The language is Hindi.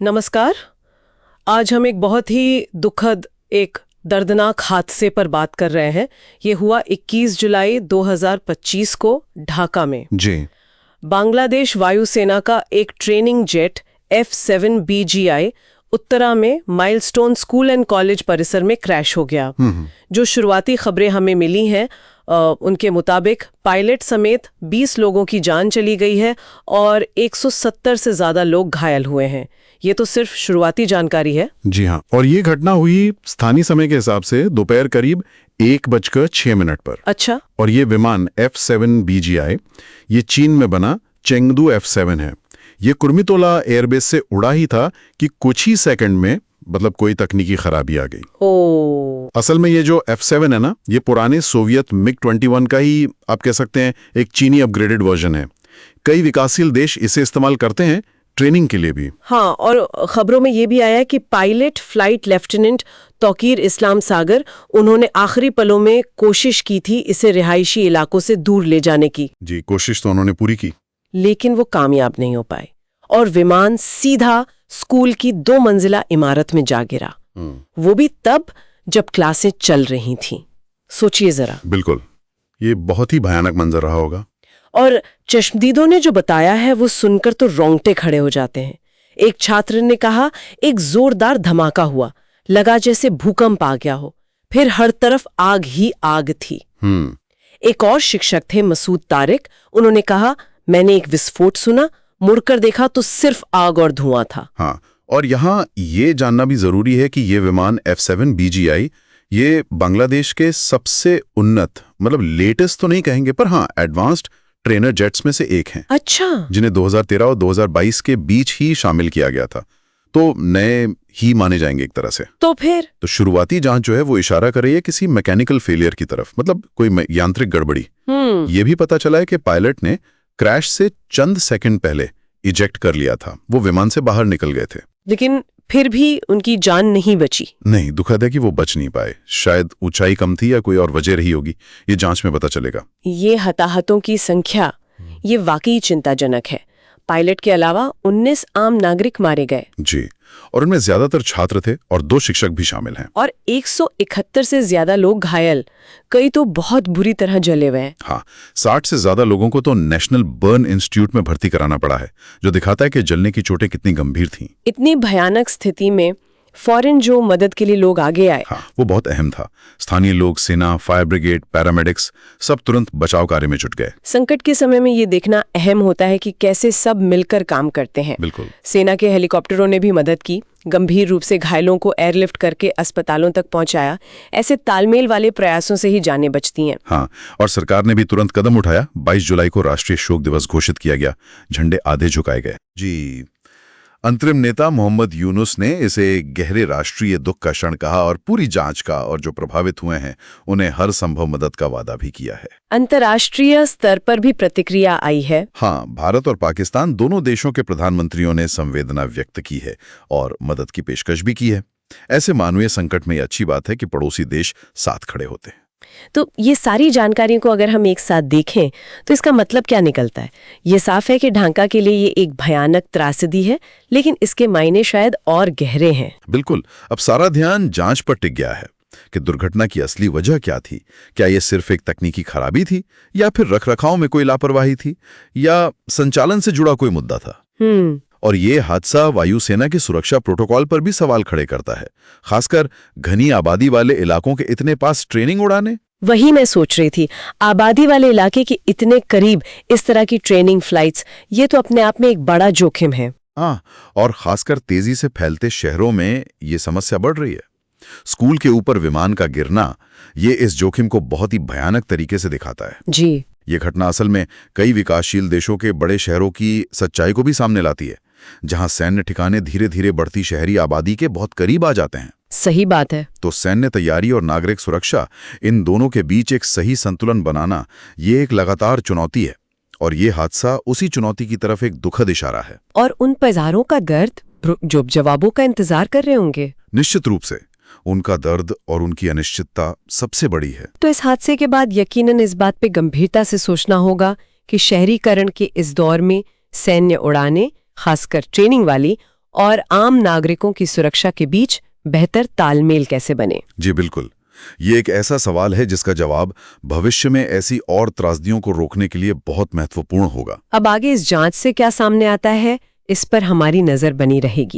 नमस्कार। आज हम एक बहुत ही दुखद, एक दर्दनाक हादसे पर बात कर रहे हैं। ये हुआ 21 जुलाई 2025 को ढाका में। जी। बांग्लादेश वायुसेना का एक training jet F-7 BGI Uttara में माइलस्टोन स्कूल एंड कॉलेज परिसर में क्रैश हो गया। जो शुरुआती खबरें हमें मिली हैं उनके मुताबिक पायलट समेत 20 लोगों की जान चली गई है और 170 से ज्यादा लोग घायल हुए हैं। ये तो सिर्फ शुरुआती जानकारी है। जी हाँ, और ये घटना हुई स्थानीय समय के हिसाब से दोपहर करीब 1:06 पर। अच्छा। और ये विमान F-7 BGI ये चीन में बना चेंगदू F-7 है। ये कुर्मितोला एयरबेस से उड़ा ही था कि कुछ ही सेकंड में कोई तकनीकी खराबी आ गई। असल में ये जो F-7 है ना, ये पुराने सोवियत MiG-21 का ही आप कह सकते हैं एक चीनी अपग्रेडेड वर्जन है। कई विकासशील देश इसे इस्तेमाल करते हैं ट्रेनिंग के लिए भी। हाँ, और खबरों में ये भी आया है कि पायलट फ्लाइट लेफ्टिनेंट तौकीर इस्लाम सागर, उन्होंने आखिरी पलों में कोशिश की थी इसे रिहायशी इलाकों से दूर ले जाने की। जी, कोशिश तो उन्होंने पूरी की, लेकिन वो कामयाब नहीं हो पाए और विमान सीधा स्कूल की 2 मंजिला इमारत में जा गिरा। वो भी तब जब क्लासें चल रही थीं। सोचिए जरा। बिल्कुल, ये बहुत ही भयानक मंजर रहा होगा। और चश्मदीदों ने जो बताया है वो सुनकर तो रोंगटे खड़े हो जाते हैं। एक छात्र ने कहा, एक जोरदार धमाका हुआ, लगा जैसे भूकंप आ गया हो, फिर हर तरफ आग ही आग थी। एक और शिक्षक थे मसूद तारिक, उन्होंने कहा, मैंने एक विस्फोट सुना, मुड़कर देखा तो सिर्फ आग और धुआं था। हाँ, और यहाँ ये जानना भी जरूरी है कि ये विमान F-7 BGI ये बांग्लादेश के सबसे उन्नत लेटेस्ट तो नहीं कहेंगे पर हाँ एडवांस्ड ट्रेनर जेट्स में से एक हैं। अच्छा। जिन्हें 2013 और 2022 के बीच ही शामिल किया गया था, तो नए ही माने जाएंगे एक तरह से। तो फिर तो शुरुआती जांच जो है वो इशारा कर रही है किसी मैकेनिकल फेलियर की तरफ, कोई यांत्रिक गड़बड़ी। ये भी पता चला है कि पायलट ने क्रैश से चंद सेकंड पहले इजेक्ट कर लिया था, वो विमान से बाहर निकल गए थे, लेकिन फिर भी उनकी जान नहीं बची। नहीं, दुखद है कि वो बच नहीं पाए। शायद ऊंचाई कम थी या कोई और वजह रही होगी, ये जांच में पता चलेगा। ये हताहतों की संख्या ये वाकई चिंताजनक है। पायलट के अलावा 19 आम नागरिक मारे गए। जी, और उनमें ज्यादातर छात्र थे और 2 शिक्षक भी शामिल हैं। और 171 से ज्यादा लोग घायल, कई तो बहुत बुरी तरह जले हुए हैं। हाँ, 60 से ज्यादा लोगों को तो नेशनल बर्न इंस्टीट्यूट में भर्ती कराना पड़ा है, जो दिखाता है कि जलने की चोटें कितनी गंभीर थीं। इतनी भयानक स्थिति में फौरन जो मदद के लिए लोग आगे आए, हाँ, वो बहुत अहम था। स्थानीय लोग, सेना, फायर ब्रिगेड, पैरामेडिक्स सब तुरंत बचाव कार्य में जुट गए। संकट के समय में ये देखना अहम होता है कि कैसे सब मिलकर काम करते हैं। बिल्कुल। सेना के हेलीकॉप्टरों ने भी मदद की, गंभीर रूप से घायलों को एयरलिफ्ट करके अस्पतालों तक पहुंचाया। ऐसे तालमेल वाले प्रयासों से ही जानें बचती हैं। हाँ, और सरकार ने भी तुरंत कदम उठाया। 22 जुलाई को राष्ट्रीय शोक दिवस घोषित किया गया, झंडे आधे झुकाए गए। जी, अंतरिम नेता मोहम्मद यूनुस ने इसे गहरे राष्ट्रीय दुख का क्षण कहा और पूरी जांच का और जो प्रभावित हुए हैं उन्हें हर संभव मदद का वादा भी किया है। अंतर्राष्ट्रीय स्तर पर भी प्रतिक्रिया आई है। हाँ, भारत और पाकिस्तान दोनों देशों के प्रधानमंत्रियों ने संवेदना व्यक्त की है और मदद की पेशकश भी की है। ऐसे मानवीय संकट में ये अच्छी बात है कि पड़ोसी देश साथ खड़े होते हैं। तो ये सारी जानकारियों को अगर हम एक साथ देखें तो इसका मतलब क्या निकलता है? ये साफ है कि ढाका के लिए ये एक भयानक त्रासदी है, लेकिन इसके मायने शायद और गहरे हैं। बिल्कुल। अब सारा ध्यान जांच पर टिक गया है कि दुर्घटना की असली वजह क्या थी। क्या ये सिर्फ एक तकनीकी खराबी थी, या फिर रखरखाव में कोई लापरवाही थी, या संचालन से जुड़ा कोई मुद्दा था? और ये हादसा वायुसेना के सुरक्षा प्रोटोकॉल पर भी सवाल खड़े करता है, खासकर घनी आबादी वाले इलाकों के इतने पास ट्रेनिंग उड़ाने। वही मैं सोच रही थी, आबादी वाले इलाके के इतने करीब इस तरह की ट्रेनिंग फ्लाइट्स, ये तो अपने आप में एक बड़ा जोखिम है। हाँ, और खासकर तेजी से फैलते शहरों में ये समस्या बढ़ रही है। स्कूल के ऊपर विमान का गिरना ये इस जोखिम को बहुत ही भयानक तरीके से दिखाता है। जी, ये घटना असल में कई विकासशील देशों के बड़े शहरों की सच्चाई को भी सामने लाती है, जहां सैन्य ठिकाने धीरे धीरे बढ़ती शहरी आबादी के बहुत करीब आ जाते हैं। सही बात है। तो सैन्य तैयारी और नागरिक सुरक्षा, इन दोनों के बीच एक सही संतुलन बनाना ये एक लगातार चुनौती है, और ये हादसा उसी चुनौती की तरफ एक दुखद इशारा है। और उन परिवारों का दर्द जो जवाबों का इंतजार कर रहे होंगे। निश्चित रूप से उनका दर्द और उनकी अनिश्चितता सबसे बड़ी है। तो इस हादसे के बाद यकीनन इस बात पे गंभीरता से सोचना होगा कि शहरीकरण के इस दौर में सैन्य उड़ानें, खासकर ट्रेनिंग वाली और आम नागरिकों की सुरक्षा के बीच बेहतर तालमेल कैसे बने? जी बिल्कुल, ये एक ऐसा सवाल है जिसका जवाब भविष्य में ऐसी और त्रासदियों को रोकने के लिए बहुत महत्वपूर्ण होगा। अब आगे इस जांच से क्या सामने आता है, इस पर हमारी नजर बनी रहेगी।